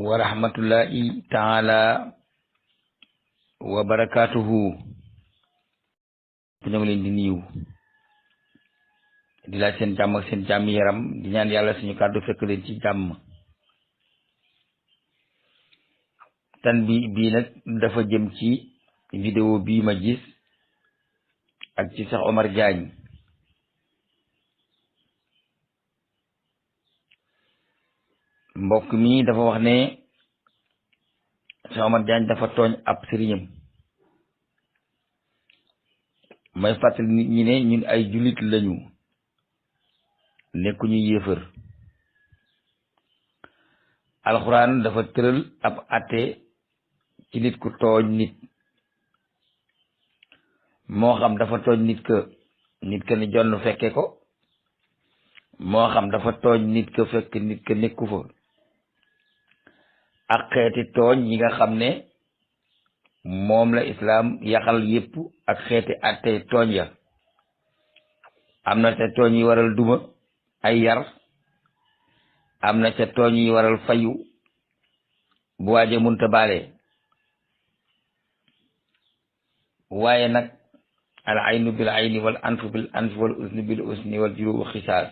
wa rahmatullahi taala wa barakatuhu. ñoo ngi leen di nuyu di laaj seen jàmm ak seen jàmm yaram di ñaan yàlla suñu kàddu fekk leen ci jàmm. tan bii nag dafa jëm ci vidéo bii ma gis ak ci Cheikh Omar Diagne. mbokk mi dafa wax ne Cheikh Omar Diagne dafa tooñ ab sëriñam. may fàttali nit ñi ne ñun ay jullit lañu, nekkuñu yéefër. alxuraan dafa tëral ab àtte ci nit ku tooñ nit, moo xam dafa tooñ nit ka ni jonn fekke ko, moo xam dafa tooñ nit ka fekk nit ka nekku fa, ak xeeti tooñ yi nga xam ne moom la islaam yaxal yépp ak xeeti àtte tooñ ya. am na ca tooñ yi waral duma ay yar, am na ca tooñ yi waral fayu bu waaje munta baale. waaye nag al aynu bil ayni wal anfu bil anfi wal usni bil usni wal juruhu xisaas.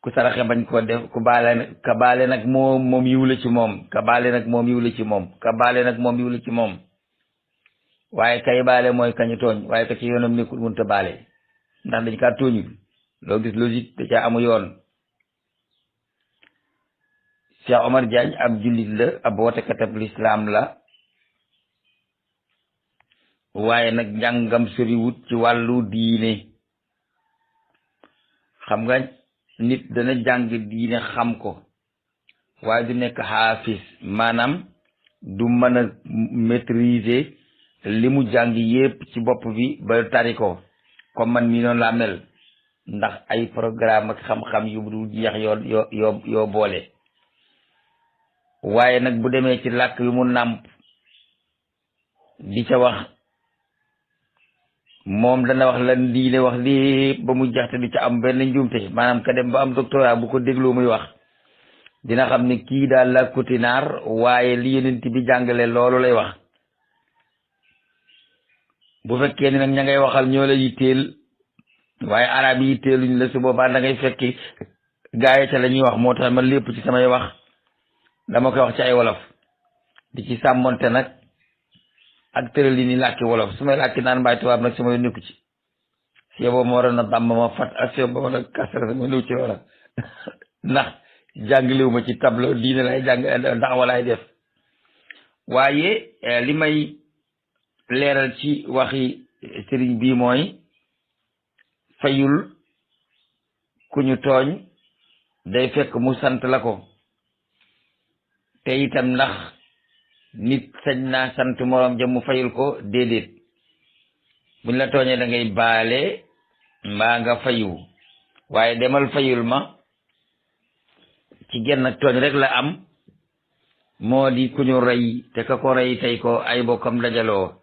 ku saraxe bañ ko def ku baale ka baale nag moom yiw la ci moom, ka baale nag moom yiw la ci moom, ka baale nag moom yiw la ci moom. waaye kay baale mooy kañu tooñ, waaye ka ci yoonam nekkul munta baale ndax dañ kaa tooñul. loo gis logique da caa amu yoon. Cheikh Omar Diagne ab jullit la, ab wootekat lislaam la, waaye nag njàngam soriwut ci wàllu diine. xam nga nit dana jàng diine xam ko waaye du nekk xaafis, maanaam du mën a maîtriser li mu jàng yépp ci bopp bi ba tari ko. comme man mii noonu laa mel, ndax ay programme ak xam-xam yu du jeex yoo boole. waaye nag bu demee ci làkk yu mu nàmp di ca wax, moom dana wax lan diine wax lépp ba mu jeex te du ca am benn njuumte. maanaam ka dem ba am doctorat bu ko dégloo muy wax dina xam ne kii daal la kutinaar, waaye li yonent bi jàngale loolu lay wax. bu fekkee ni nag ña ngay waxal ñoo la yitteel waaye arab yi yitteeluñ la, su boobaa da ngay fekki gaaye ca la ñuy wax. moo tax man lépp ci samay wax dama koy wax ci ay wolof, di ci sàmmonte nag ak tëral yi ni làkki wolof. su may làkki naan mbaay tubaab nag su may nekku ci. si boobu ma waroon a dàmm ma fat ak si boobu nag kasara ma néew ci loola ndax jàngalewu ma ci tableau diine lay jàng ndax walaay def. waaye li may leeral ci waxi sëriñ bii mooy fayul ku ñu tooñ day fekk mu sant la ko. te itam ndax nit sañ naa sant moroom jëm mu fayul ko? déedéet. buñ la tooñee da ngay baale mbaa nga fayu, waaye demal fayul ma ci genn tooñ rek la am, moo di ku ñu rey te ka ko rey tey ko ay bokkam dajaloo,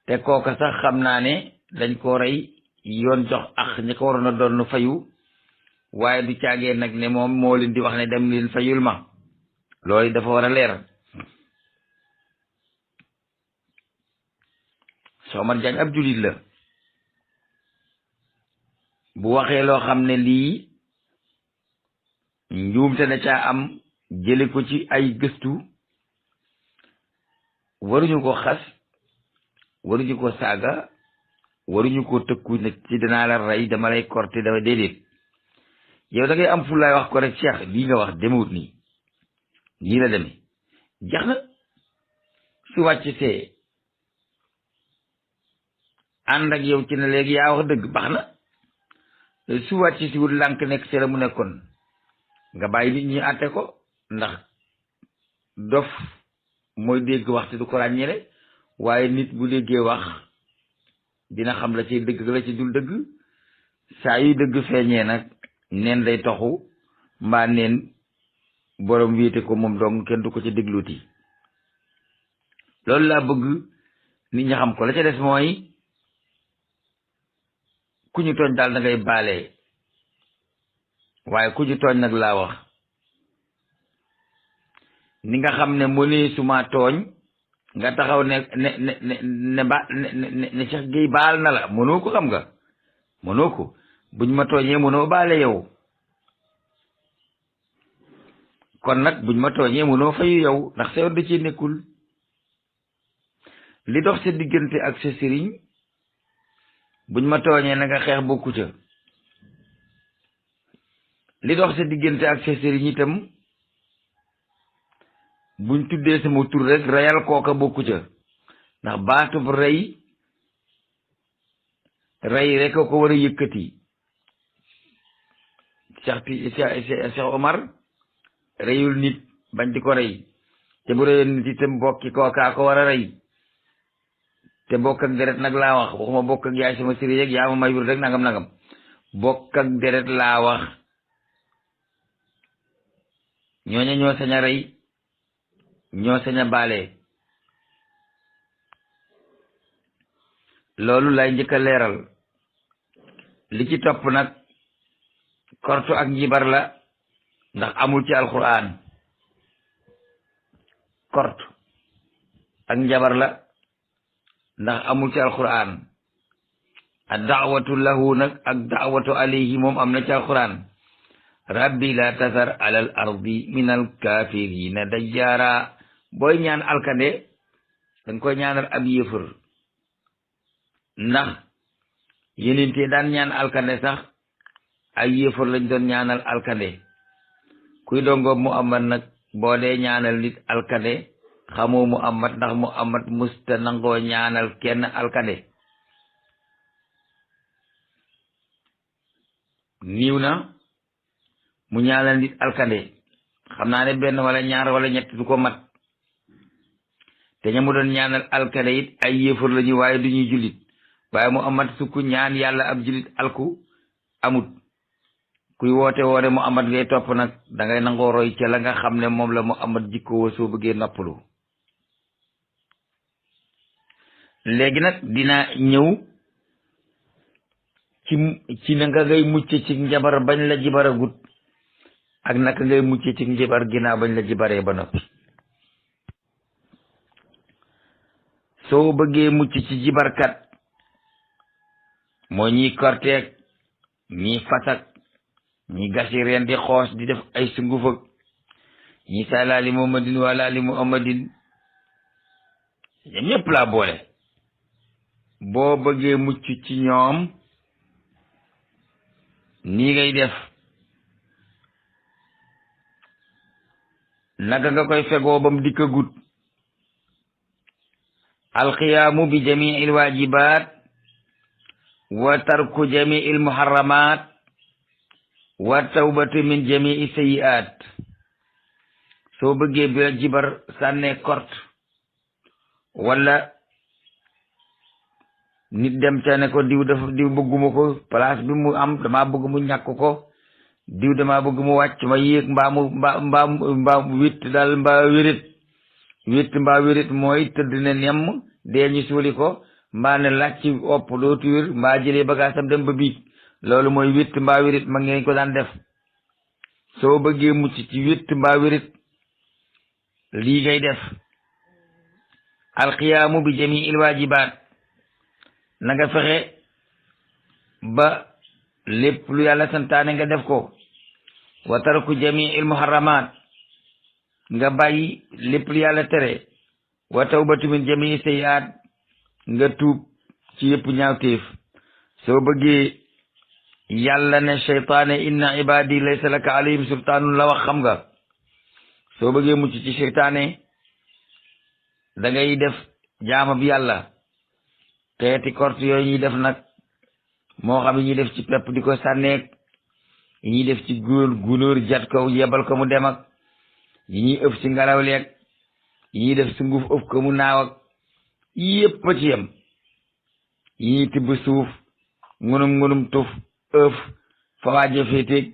te kooka sax xam naa ne dañ ko rey yoon jox ak ñi ko waroon a doon fayu, waaye du caagee nag ne moom moo leen di wax ne dem leen fayul ma. loolu dafa war a leer. Cheikh Omar Diagne ab jullit la, bu waxee loo xam ne lii njuumte na caa am jële ko ci ay gëstu, waruñu ko xas, waruñu ko saaga, waruñu ko tëkku ne ci danaa la rey, dama lay korte, dama déedéet. yow da ngay am fu laay wax ko rek, Cheikh lii nga wax demewut nii, nii la demee jax na. su wàcc see ànd ak yow ci ne léegi yaa wax dëgg, baax na. su wàcc si wut lànk nekk ci la mu nekkoon, nga bàyyi nit ñi àtte ko. ndax dof mooy dégg wax te du ko ràññeele, waaye nit bu déggee wax dina xam la ci dëgg la ci dul dëgg. saa yu dëgg feeñee nag neen day toxu, mbaa neen borom wéete ko moom dong, kenn du ko ci dégluti. loolu laa bëgg nit ñi xam ko. la ca des mooy ku ñu tooñ daal da ngay baale, waaye ku ñu tooñ nag laa wax ni nga xam ne mënee suma tooñ nga taxaw ne ne Cheikh Gueye baal na la mënoo ko, xam nga mënoo ko. buñ ma tooñee mënoo baale yow, kon nag buñ ma tooñee mënoo fayu yow ndax sa yoon da ci nekkul. li dox sa diggante ak sa sëriñ buñ ma tooñee na nga xeex bokku ca. li dox sa diggante ak sa sëriñ itam buñ tuddee sama tur rek reyal kooka bokku ca, ndax baatub rey rek ko war a yëkkati. Cheikh Omar reyul nit bañ di ko rey, te bu reyoon nit itam bokki kookaa ko war a rey, te bokk ak deret nag laa wax, waxuma bokk ak yaay sama sëriñ rek yaa ma may wér rek nangam bokk ak deret laa wax. ñooña ñoo sañ a rey, ñoo sañ a baale. loolu lay njëkk a leeral. li ci topp nag kortu ak njibar la, ndax amul ci alquran. kort ak njabar la ndax amul ci alquran. ad daawatu lahu nag ak daawatu alayhi moom am na ci alquran. rabbi la tasar alal ardi min al kafirina dajjaara. booy ñaan alkande danga koy ñaanal ab yéefër, ndax yenente daan ñaan alkande sax ay yéefar lañ doon ñaanal alkande. kuy dongo Muhammad nag boo dee ñaanal nit alkande xamoo Muhammad, ndax Muhammad musta nangoo ñaanal kenn alkande. niiw na mu ñaanal nit alkande, xam naa ne benn wala ñaar wala ñett du ko mat. te ña mu doon ñaanal alkande it ay yéefar lañu waaye du ñuy jullit. waaye Muhammad sukku ñaan yàlla ab jullit alku amut. kuy woote woone Muhammad ngay topp nag dangay nangoo roy ca la nga xam ne moom la Muhammad jikkoo soo bëggee noppalu. léegi nag dina ñëw ci naka ngay mucce ci njabar bañ la jibaragut ak naka ngay mucce ci njabar ginnaaw bañ la jibaree ba noppi. soo bëggee mucc ci jibarkat moo ñiy korteeg ñiy fasak ñi gasi reen di xoos di def ay sungufag ñi salaali muhammadin walaali muhammadin ñëpp laa boole. boo bëggee mucc ci ñoom nii ngay def. naka nga koy fegoo bam dikkagut. alqiyaamu bi jamii il waajibaat wa tarku jamii il muharramaat wa tawbatu min jamii sayiaat. soo bëggee bi la jibar sànnee kort wala nit dem ca ne ko diw bëgguma ko place bi mu am dama bëgg mu ñàkk ko, diw dama bëgg mu wàcc ma yéeg mbaa witt daal mbaa wérit mooy tëdd ne nemm dee ñu suuli ko, mbaa ne làcc opp dootu wér, mbaa jëlee bagaasam dem ba biig. loolu mooy witt mbaa wérit ma ngeen ko daan def. soo bëggee mucc ci witt mbaa wérit lii ngay def. alqiyaamu bi jamii il waajibaat, na nga fexe ba lépp lu yàlla santaane nga def ko. wa tarku jamii il muharramaat, nga bàyyi lépp lu yàlla tere. wa tawbatu min jamii sayiaat, nga tuub ci yëpp ñaawteef. soo bëggee yàlla ne seytaane inna ibadi laysa laka alayhim sultaanun la wax, xam nga. soo bëggee mucc ci seytaane da ngay def jaama bi yàlla. xeeti korte yooyu ñuy def nag moo xam yi ñuy def ci pepp di ko sànneeg yi ñuy def ci gunóor jat ko yebal ko mu dem ak yi ñuy ëf ci ngelaw leeg yi ñuy def sunguf ëf ko mu naaw ak yépp a ci yem. yi ñuy tibb suuf ngunum tuf ëf fa waaje féeteeg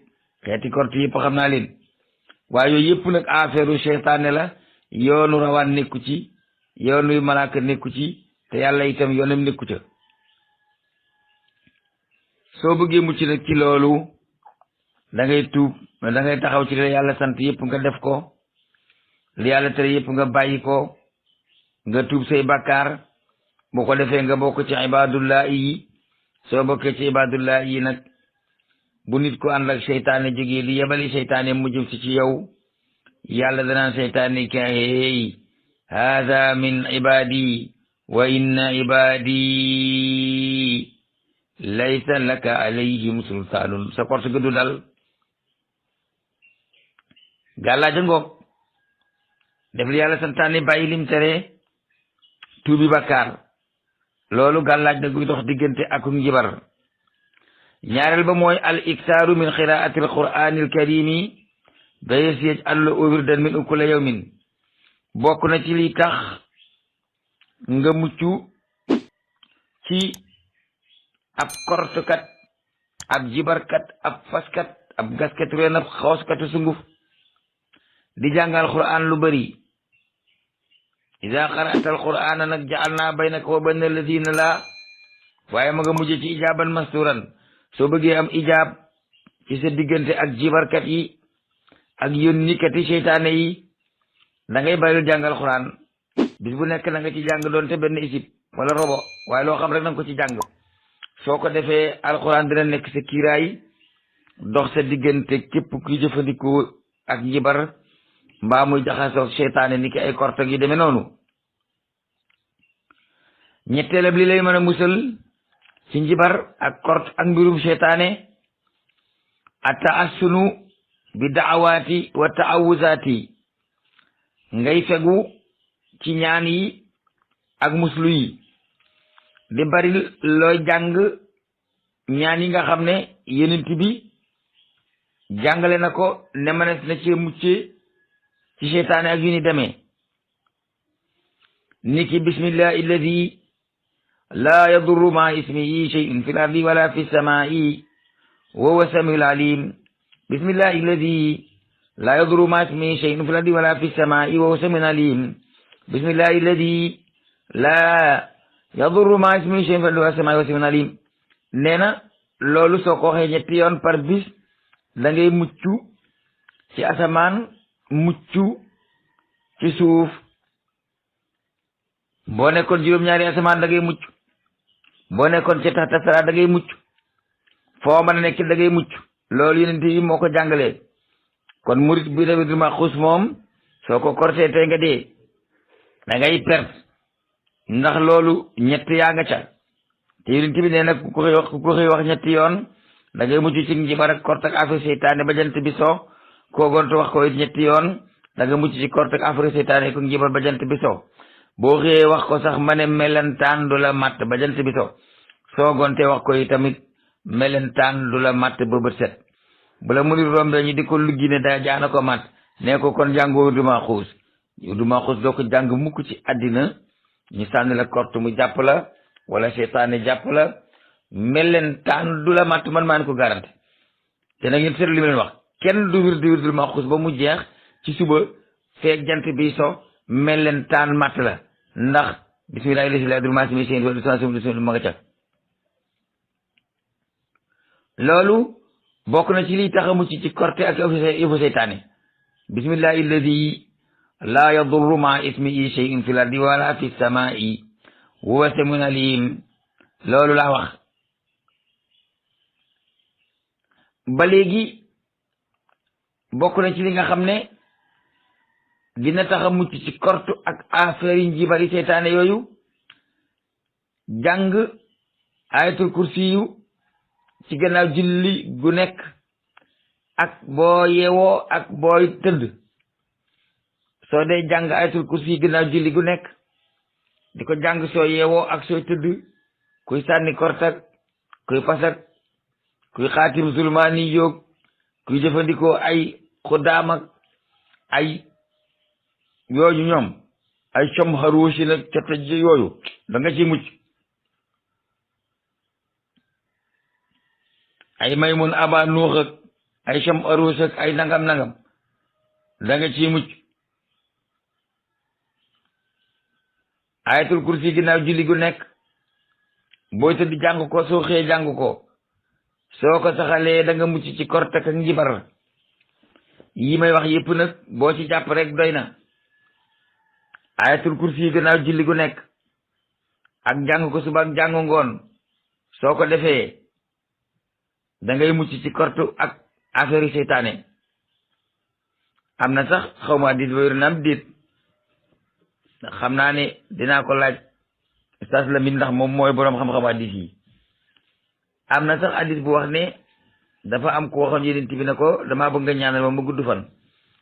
xeeti korte yëpp xam naa leen. waaye yooyu yëpp nag affaire u seytaane la. yoonu rawaan nekku ci, yoonu malaaka nekku ci, te yàlla itam yoonam nekku ca. soo bëggee mucc nag ci loolu da ngay tuub, da ngay taxaw ci la yàlla sant yëpp nga def ko. li yàlla tere yëpp nga bàyyi ko nga tuub say bàkkaar boo ko defee nga bokk ci ibadullahi yi soo bokkee ci ibadullahi yi nag bu nit ko ànd ak seytaane jógee di yebali seytaane mu jëm ci yow yàlla danaan seytaane ka hey hada min ibadi wa inna ibadi laysa laka alayhim sultaanun sa korte ga du dal gàllaaja ngoog def li yàlla santaane bàyyi lim tere tuubi bakkaar loolu gàllaaj na guy dox diggante ak njibar ñaareel ba mooy al iktaaru min qiraati al qur'ani al karimi bayes yej allo wirdan min kulli yawmin bokk na ci li tax nga mucc ci ab kortukat ab jibarkat ab faskat ab gaskat reen ab xooskatu sunguf di jàngal qur'an lu bari ida qara'ta al qur'ana nag ja'alna baynaka wa bayna alladina la waaye ma nga mujj ci ijaaban masturan soo bëggee am ijaab ci sa diggante ak jibarkat yi ak yónnikat yi seytaane yi da ngay bàyyi jàngal qur'an bis bu nekk na nga ci jàng doonte benn isib wala robo waaye loo xam rek nanga ko ci jàng soo ko defee alquran dina nekk sa kiiraay dox sa diggante képp kuy jëfandikoo ak njibar mbaa muy jaxasoog seytaane ni ki ay kortog yi demee noonu ñetteelab li lay mën a musal ci njibar ak kort ak mbirum seytaane ataassunu bi daawaati wa taawuzaati ngay fegu ci ñaan yi ak muslu yi di bari looy jàng ñaan yi nga xam ne yenent bi jàngale na ko ne mënees na ci mucce ci seytaane ak yu ni demee niki bismillahi alladi laa yadurru ma ismihi shay'un fil ardi wala fis samaa'i wa huwa samiul alim bismillahi alladi laa yadurru ma ismihi shay'un fil ardi wala fis samaa'i wa huwa samiul alim bismillahi alladi laa yadurru ma ismihi shay'un fil ardi wala fis samaa'i wa huwa samiul alim nee na loolu soo ko waxee ñetti yoon par bis da ngay mucc ci asamaan mucc ci suuf boo nekkoon juróom-ñaari asamaan da ngay mucc boo nekkoon ci taxta sara da ngay mucc foo mën a nekk da ngay mucc loolu yonent yi moo ko jàngalee kon murit bi tamit ma xus moom soo ko kortee tey nga dee da ngay perte ndax loolu ñett yaa nga ca te yonent bi nee nag ku ko xëy wax ñetti yoon da ngay mucc ci njibar ak kort ak affaire seytaane ba jant bi so koo gontu wax ko it ñetti yoon da nga mucc ci kort ak affaire seytaane ko njibar ba jant bi so boo xëyee wax ko sax ma ne melentaan du la matt ba jant bi so soo gonte wax ko yi tamit melentaan du la matt ba bët set bu la munit rombe ñu di ko luggi ne da jaana ko matt nee ko kon jàngoo duma xuus doo ko jàng mukk ci àddina ñu sànni la kort mu jàpp la wala seytaane jàpp la melentaan du la matt man maa ni ko garanti te nag ngeen seetlu li ma leen wax kenn du wir ma xuus ba mu jeex ci suba feek jant bi so melentaan matt la ndax bismillahi la durmasi seen wala ma nga ca loolu bokk na ci liy taxamu ci korte ak yëfu seytaane bismillahi alladi la yadurru ma ismihi shay'un fil ardi wala fis samaa'i wa huwa samiul alim loolu laa wax ba léegi bokk na ci li nga xam ne dina tax a mucc ci kortu ak affaire yi njibari seytaane yooyu jàng ayatul kursi yu ci gannaaw julli gu nekk ak boo yeewoo ak booy tëdd soo dee jàng ayatul kursi yi gannaaw julli gu nekk di ko jàng soo yeewoo ak sooy tëdd kuy sànni kortak kuy pasak kuy xaatim zulmaani yoog kuy jëfandikoo ay xuddaam ak ay yooyu ñoom ay com xaruusi nag ca tëj yooyu da nga ci mucc ay maymun aba nuux ak ay com xaruus ak ay nangam da nga ci mucc ayatul kursi ginnaaw julli gu nekk booy tëdd jàng ko soo xëyee jàng ko soo ko saxalee da nga mucc ci korte ak njibar yi may wax yépp nag boo ci jàpp rek doy na ayatul kursi yi gannaaw julli gu nekk ak jàng ko suba ak jàng ngoon soo ko defee da ngay mucc ci kortu ak affaire yu seytaane. am na sax xaw ma dit wéru naam dit xam naa ne dinaa ko laaj Oustaz Lamine ndax moom mooy boroom xam-xam hadis yi. am na sax hadis bu wax ne dafa am ko waxoon Yonent bi ne ko damaa bëgg nga ñaanal ma gudd fan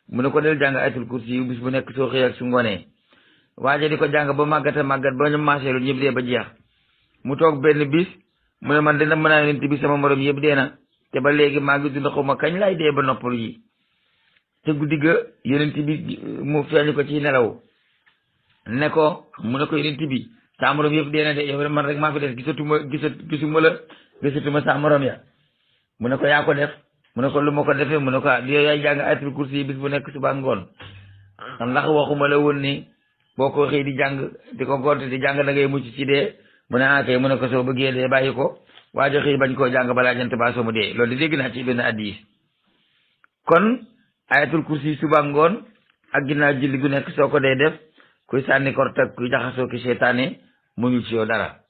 mu ne ko del jàng ayatul kursi yu bis bu nekk soo xëy ak su ngoonee. waaje di ko jàng ba màggat ba ñu marché lu ñëpp dee ba jeex mu toog benn bis mu ne man dina mën a Yonent bi sama morom yëpp dee na te ba léegi maa ngi dund xaw ma kañ laay dee ba noppalu yi. te guddi ga Yonent bi mu feeñu ko ci nelaw ne ko mu ne ko Yonent bi sa morom yëpp dee na de yow man rek maa fi des gisatuma sa morom ya. mu ne ko yaa ko def mu ne ko lu ma ko defee mu ne ko yow yaay jàng ayatul kursi yi bis bu nekk suba ngoon ndax waxuma la woon ni boo ko xëy di jàng di ko gonte di jàng da ngay mucc ci dee mu ne akay mu ne ko soo bëggee dee bàyyi ko waajo xëy bañ koo jàng balaa jant baa soo mu dee loolu di dégg naa ci benn hadiis. kon ayatul kursi suba ngoon ak ginnaaw julli gu nekk soo ko dee def kuy sànni kortak kuy jaxasoo ki seytaane mënul ci yow dara.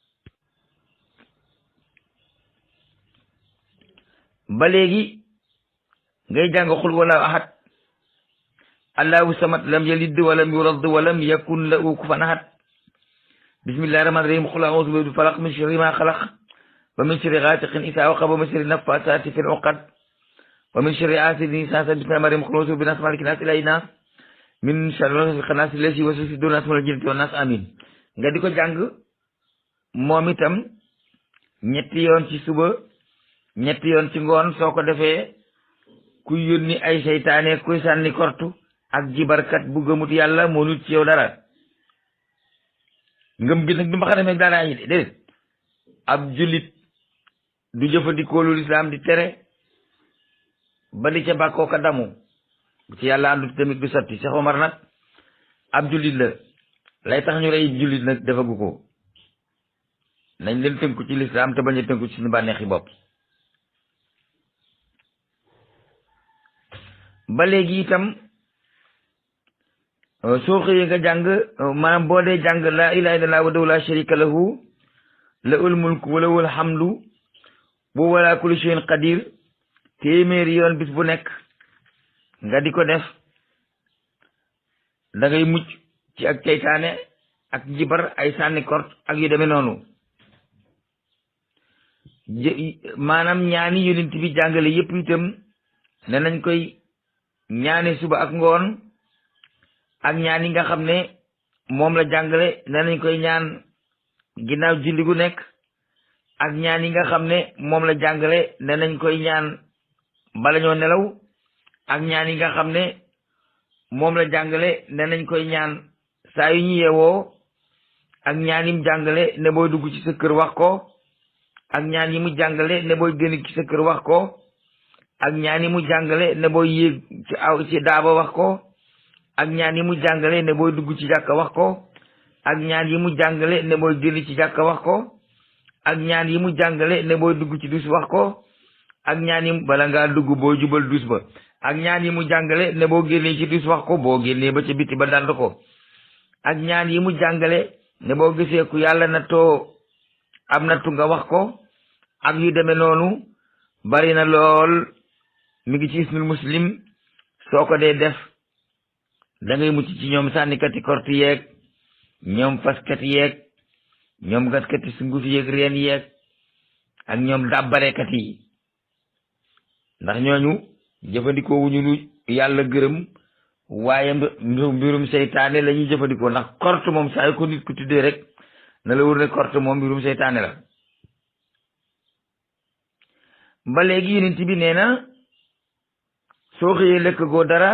ba léegi ngay jàng xul wala ahad allahu samad lam yalid walam yulad walam yakun lahu kufuwan ahad bismillahi rahmani rahim qul a'udhu bi rabbil falaq min sharri ma khalaq wa min sharri ghasiqin idha waqab wa min sharri naffasati fil 'uqad wa min sharri hasidin idha hasad bismillahi rahmani rahim qul a'udhu bi rabbil falaq nas ilahi nas min sharri khannas allazi yuwaswisu fi sudurin nas minal jinnati wan nas amin. nga di ko jàng moom itam ñetti yoon ci suba ñetti yoon ci ngoon soo ko defee kuy yónni ay seytaane kuy sànni kortu ak jibarkat bu gëmut yàlla mënut ci yow dara. ngëm gi nag du ma xamee dara yi déedéet ab jullit du jëfandikoo lu lislaam di tere ba di ca bàkkoo ka damu bu ci yàlla àndut tamit du sotti. Cheikh Omar nag ab jullit la lay tax ñu rey jullit nag defagu ko. nañ leen tënku ci lislaam te bañ a tënku ci suñu bànneexi bopp. ba léegi itam soo xëyee nga jàng maanaam boo dee jàng laa ilaaha illallaah wahdahu laa shariika lahu lahul mulku wa lahul hamdu wa huwa alaa kulli shay'in qadiir téeméeri yoon bis bu nekk nga di ko def da ngay mucc ci ak seytaane ak jibar ay sànni kort ak yu demee noonu. maanaam ñaani Yonent bi jàngale yépp itam ne nañ koy ñaani suba ak ngoon ak ñaan yi nga xam ne moom la jàngale ne nañ koy ñaan ginnaaw julli gu nekk ak ñaan yi nga xam ne moom la jàngale ne nañ koy ñaan bala ñoo nelaw ak ñaan yi nga xam ne moom la jàngale ne nañ koy ñaan saa yu ñu yeewoo ak ñaan yi mu jàngale ne booy dugg ci sa kër wax ko ak ñaan yi mu jàngale ne booy génn ci sa kër wax ko ak ñaan yi mu jàngale ne booy yéeg ci daaba wax ko ak ñaan yi mu jàngale ne booy dugg ci jàkka wax ko ak ñaan yi mu jàngale ne booy génn ci jàkka wax ko ak ñaan yi mu jàngale ne booy dugg ci dus wax ko ak ñaan yi bala ngaa dugg boo jubal dus ba ak ñaan yi mu jàngale ne boo génnee ci dus wax ko boo génnee ba ca biti ba dand ko ak ñaan yi mu jàngale ne boo gisee ku yàlla na too am na tu nga wax ko ak yu demee noonu bari na lool mi ngi ci Hisnul Muslim soo ko dee def da ngay mucc ci ñoom sànnikati korti yeeg ñoom faskati yeeg ñoom gaskati sunguf yeeg reen yeeg ak ñoom dàbbarekat yi ndax ñooñu jëfandikoo wuñu lu yàlla gërëm waaye mbirum seytaane la ñuy jëfandikoo ndax korte moom saa yu ko nit ku tuddee rek na la wër ne korte moom mbirum seytaane la. ba léegi Yonent bi nee na soo xëyee lekk goo dara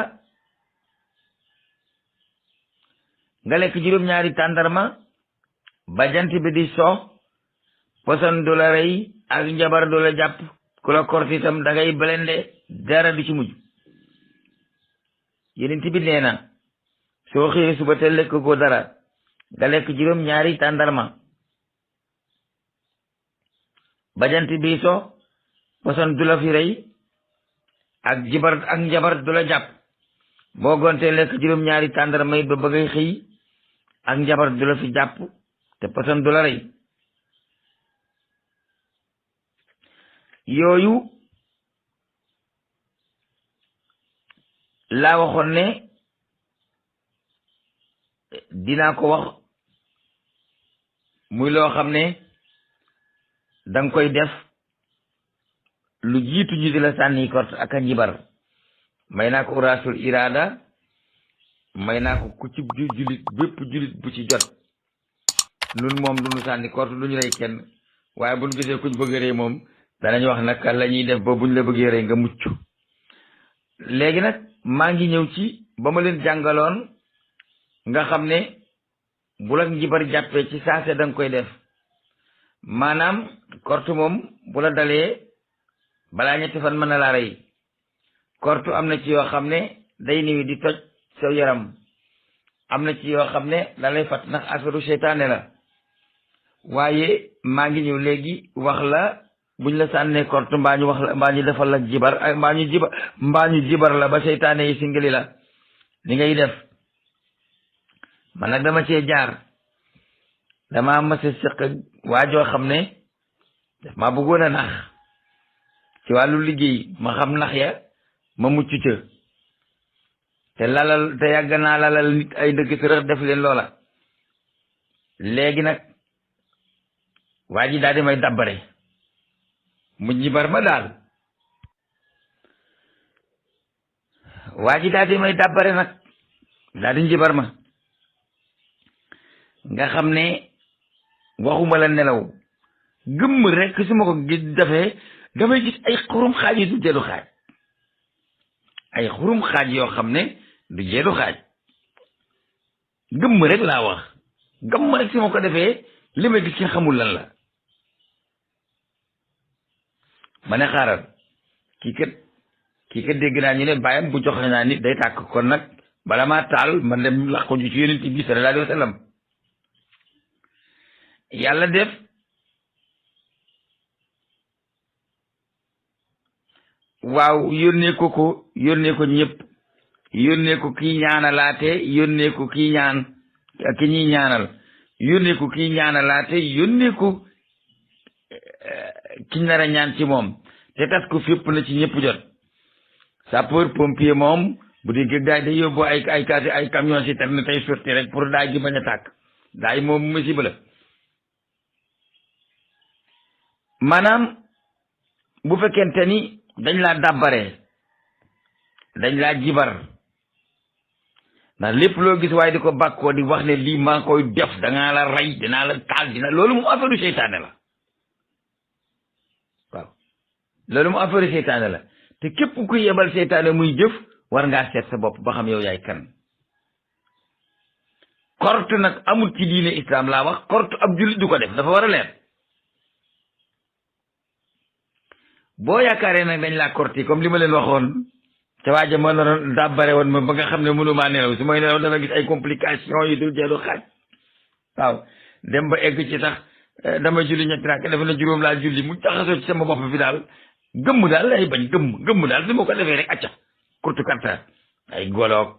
nga lekk juróom-ñaari tàndarma ba jant bi di so poson du la rey ak njabar du la jàpp ku la korte itam da ngay belende dara du ci mujj. Yonent bi nee na soo xëyee suba te lekk goo dara nga lekk juróom-ñaari tàndarma ba jant bi so poson du la fi rey ak njabar du la jàpp boo gontee lekk juróom-ñaari tàndarma it ba bëggay xëy ak njabar du la fi jàpp te poson du la rey. yooyu laa waxoon ne dinaa ko wax muy loo xam ne danga koy def lu jiitu ñu di la sànni kort ak a njibar. may naa ko uraasul iraada, may naa ko ku ci julit bépp julit bu ci jot. nun moom du ñu sànni kort du ñu rey kenn, waaye buñ gisee kuñ bëgg rey moom danañ wax naka la ñuy def ba buñ la bëggee rey nga mucc. léegi nag maa ngi ñëw ci ba ma leen jàngaloon nga xam ne bu la njibar jàppee ci saase danga koy def. maanaam kortu moom bu la dalee balaa ñetti fan mën na laa rey. kortu am na ci yoo xam ne day niwi di toj sa yaram, am na ci yoo xam ne da lay fat ndax affaire seytaane la. waaye maa ngi ñëw léegi wax la buñ la sànnee kortu mbaa ñu wax la mbaa ñu defal la jibar mbaa ñu jibar la ba seytaane yi singali la li ngay def. man nag dama cee jaar, dama mase sëq waajoo xam ne daf maa bëggoon a nax ci wàllu liggéey, ma xam nax ya ma mucc ca te yàgg naa lalal nit ay ndëgg tërëx def leen loola. léegi nag waa ji daal di may dabbare mu jibar ma daal. waa ji daal di may dabbare nag daal di njibar ma nga xam ne waxuma la nelaw gëmm rek su ma ko gis defee damay gis ay xurum xaaj yu du jeedu xaaj, ay xurum xaaj yoo xam ne du jeedu xaaj. gëmm rek laa wax, gëmm rek su ma ko defee li may gis ci xamul lan la. ma ne xaaral kii kat dégg naa ñu ne bàyyam bu joxe naa nit day tàkk, kon nag bala maa taal man dem lax ko ju ci yonent bi sallallahu alayhi wa sallam. yàlla def waaw yónnee ko ñëpp, yónnee ko kii ñaanalaate, yónnee ko kii ñaan ki ñuy ñaanal, yónnee ko kii ñaanalaate, yónnee ko ki nar a ñaan ci moom, te tas ko fépp na ci ñëpp jot. sapeur pompier moom bu dee gëg daay day yóbbu ay camion si terne tey sotti rek pour daay gi bañ a tàkk, daay moom musiba la. maanaam bu fekkente ni dañ laa dàbbaree, dañ laa jibar, ndax lépp loo gis waaye di ko bàkkoo di wax ne lii maa koy def dangaa la rey dinaa la taal loolu moom affaire u seytaane la. waaw loolu moom affaire u seytaane la, te képp ku yebal seytaane muy jëf war ngaa seet sa bopp ba xam yow yaay kan. korte nag amul ci diine islam laa wax, korte ab jullit du ko def, dafa war a leer. boo yaakaaree nag dañ laa korti comme li ma leen waxoon te waaja ma naroon dàbbare woon ma ba nga xam ne mënumaa nelaw, su may nelaw dama gis ay complications yu dul jeedu xaaj. waaw dem ba egg ci sax dama julli ñetti rakk dafa na juróom laa julli mu jaxasoo ci sama bopp bi daal gëmm daal lay bañ gëmm daal su ma ko defee rek acca kurtu karta ay goloog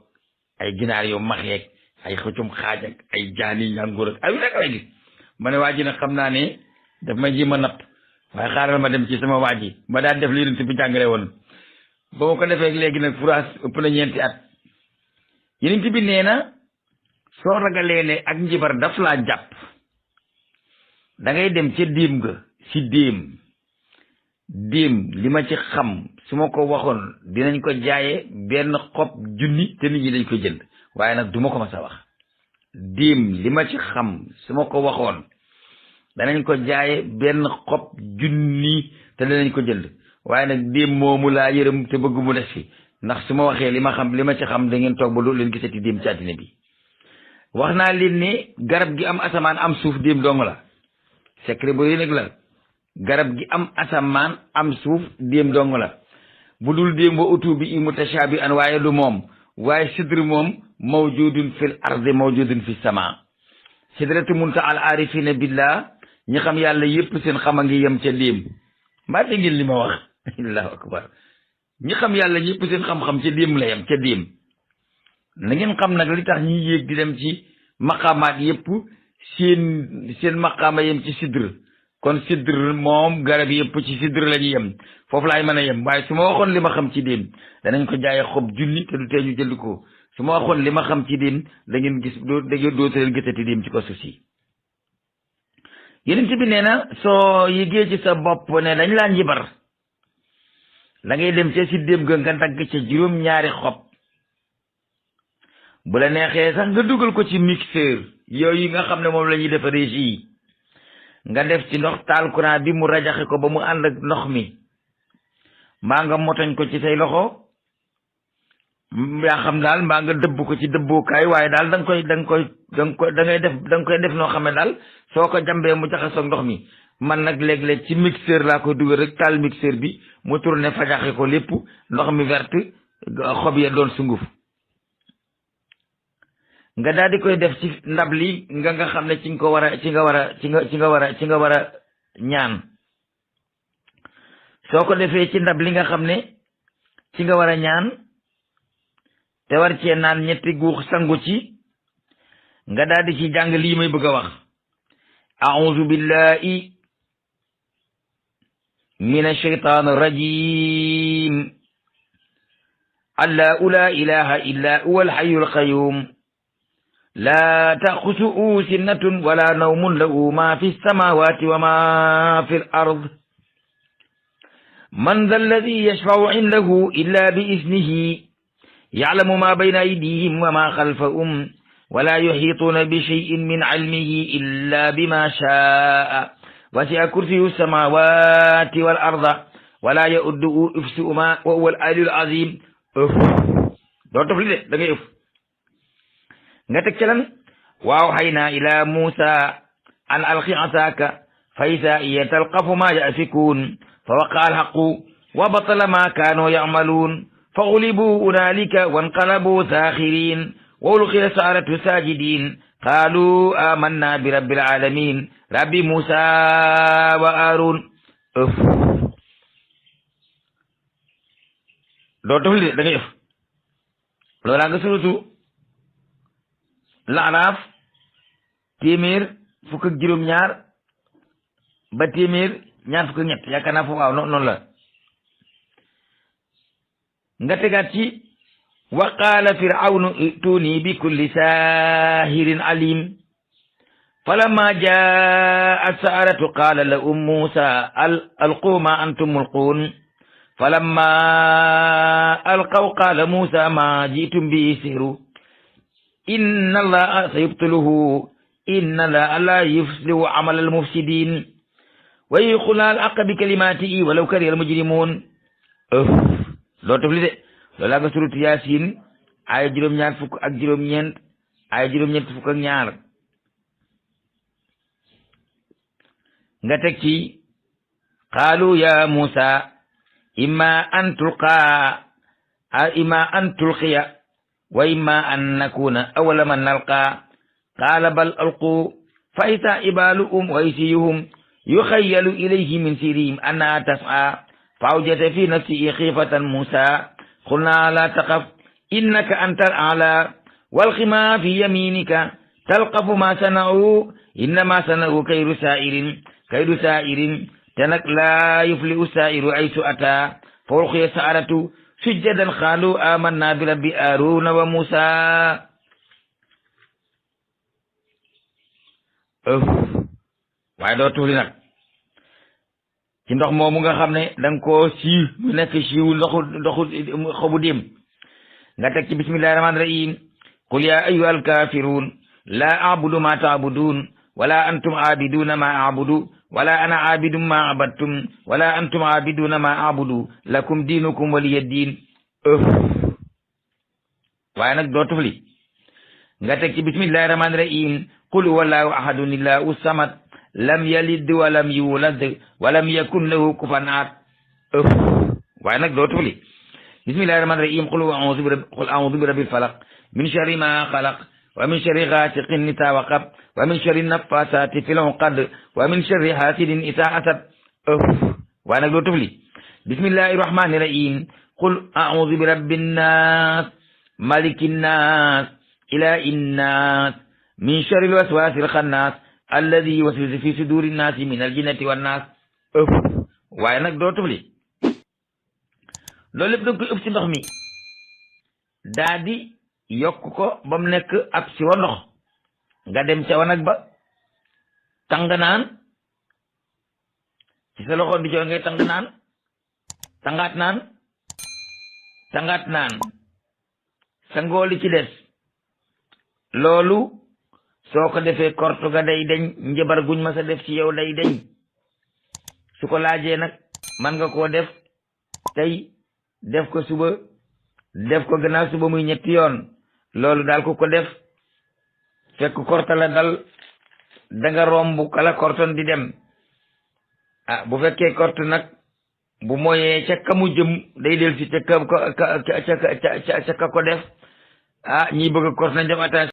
ay ginaar yu maxeeg ay xëccum xaaj ak ay jaani ñàngoor ak ay rek lay gis. ma ne waa ji nag xam naa ne daf may ji ma napp, waaye xaaral ma dem ci sama waa ji ma daan def li yonent bi jàngale woon. ba ma ko defee léegi nag furaas ëpp na ñeenti at. yonent bi nee na soo ragalee ne ak njibar daf laa jàpp da ngay dem ca déem nga si déem li ma ci xam su ma ko waxoon dinañ ko jaaye benn xob junni te nit ñi dañ ko jënd, waaye nag du ma ko mas a wax. déem li ma ci xam su ma ko waxoon danañ ko jaaye benn xob junni te danañ ko jënd, waaye nag déem moomu laa yërëm te bëgg mu des fi, ndax su ma waxee li ma ci xam da ngeen toog ba loolu leen gisati déem ci àddina bi. wax naa leen ne garab gi am asamaan am suuf déem dong la, secret bu rëy nag la. garab gi am asamaan am suuf déem dong la, bu dul déem wa utu bi i mutashaabi an, waaye du moom. waaye sidr moom mawjudun fil ardi mawjudun fi sama. sidratu munta al arifina billah, ñi xam yàlla yépp seen xam a ngi yem ca déem. mbaa dégg ngeen li ma wax? allahu akbar. ñi xam yàlla ñépp seen xam-xam ca déem la yem ca déem. na ngeen xam nag li tax ñi yéeg di dem ci maqaamaat yëpp seen maqaama yem ci sidr kon sidr moom garab yëpp ci sidr la ñu yem foofu laay mën a yem waaye su ma waxoon li ma xam ci déem danañ ko jaayee xob junni te du tee ñu jënd ko su ma waxoon li ma xam ci déem da ngeen gis da ngeen dootu leen gisati déem ci ko suuf si yeneen bi nee na soo yëgee ci sa bopp ne dañ laa njibar la ngay dem ca si déem ga nga dagg ca juróom-ñaari xob bu la neexee sax nga dugal ko ci mixeur yooyu nga xam ne moom la ñuy defaree jus nga def ci ndox taal courant bi mu rajaxe ko ba mu ànd ak ndox mi mbaa nga motoñ ko ci say loxo yaa xam daal mbaa nga dëbb ko ci dëbbookaay waaye daal da nga koy def noo xam ne daal soo ko jambee mu jaxasoog ndox mi man nag léeg-léeg ci mixeur laa koy dugal rek taal mixeur bi mu tourné fajaxe ko lépp ndox mi verte xob ya doon sunguf nga daal di koy def ci ndab li nga xam ne ci nga war a ñaan soo ko defee ci ndab li nga xam ne ci nga war a ñaan te war cee naan ñetti guux sangu ci nga daal di ci jàng lii may bëgg a wax a'udhu billahi minash shaytanir rajim allahu la ilaha illa huwal hayyul qayyum لا تأخذه سنة ولا نوم له ما في السماوات وما في الأرض من ذا الذي يشفع عنده إلا بإذنه يعلم ما بين أيديهم وما خلفهم ولا يحيطون بشيء من علمه إلا بما شاء وسع كرسيه السماوات والأرض ولا يؤده إفسهما وهو العلي العظيم doo tofli de da ngay ëf nga teg ca lan waaw xaynaa ila Muusa an alqi asaaka fa izaa hiya talqafu maa ya'fikuun fa waqa'a al-haqqu wa batala maa kaanuu ya'maluun fa gulibuu hunaalika wanqalabuu saaxiriin wa ulqiya as-saharatu saajidiin qaaluu aamannaa bi rabbil aalamiin rabbi Muusa wa Haaruun doo tofli de da ngay ëf loolaa nga suratu Laaraaf téeméer fukk ak juróom-ñaar ba téeméer ñaar fukk ak ñett yaakaar naa foofu waaw noonu la nga tegaat ci wa qaala firawnu ituni bi kulli saahirin alim falamma jaa as-saharatu qaala lahum Muusa alquu ma antum mulquun falamma alqaw qaala Muusa ma ji'tum bihi sihru inna allaha sayubtiluhu inna allaha la yuflihu amala al-mufsidin wa yuhiqquna al-haqqa bi kalimatihi walaw kariha al-mujrimun doo tofli de loolu laa nga suratu Yaasin ay juróom-ñaar fukk ak juróom-ñeent ay juróom-ñeent fukk ak ñaar nga teg ci qaalu ya Muusa imma an tulqiya wa imma an nakuna awwala man nalqa qaala bal alqu fa iza ibaaluhum wa isiyuhum yukhayyalu ilayhi min sirihim annaha tas'a fa awjasa fi nafsihi khifatan Muusa qulna la takhaf innaka antal a'la walqi ma fi yaminika talqafu ma sana'u innama sana'u kaydu sa'irin te nag la yuflihu sa'iru aysu ata fa ulqiya as-saharatu sujjadan qaalu amanna bi rabbi Haaruna wa Muusa waaye doo tuuli nag ci ndox moomu nga xam ne da nga koo siiw mu nekk siiw ndoxu xobu déem nga teg ci bismillahi rahmaani rahim qul ya ayyuhal kaafiruun laa a'budu ma ta'budun wala antum aabiduna ma a'budu wala ana aabidum ma abattum wala antum aabiduna ma a'budu lakum diinukum waliya diin waaye nag doo tufli nga teg ci bismillahi rahmaani rahim qul huwallahu ahadun allahu samad lam yalid wa lam yulad wa lam yakun lahu kufuwan ahad waaye nag doo tufli bismillahi rahmaani rahim qul a'udhu bi rabbil falaq min sharri ma khalaq wa min sharri ghasiqin idha waqab wa min sharri naffasati fil 'uqad wa min sharri hasidin idha hasad waaye nag doo tufli bismillahi rahmani rahim qul a'udhu bi rabbin nas malikin nas ilahin nas min sharril waswasil xannaas alladi yuwaswisu fi suduri naasi min al jinnati wan naas ëf waaye nag doo tufli loolu lépp danga koy ëf ci ndox mi daa di yokk ko ba mu nekk ab si wa ndox nga dem ca wanag ba tàng naan ci sa loxo di joor ngay tàng naan tangaat naan sa ngooli ci des loolu soo ko defee kortu ga day deñ njëbar guñ ma sa def ci yow day deñ su ko laajee nag man nga koo def tey def ko suba def ko gannaaw suba muy ñetti yoon loolu daal ko def fekk korta la dal da nga romb kala korton di dem ah bu fekkee kort nag bu moyee ca ka mu jëm day del si ca ka ko def ah ñi bëgg a kort nañ dem attention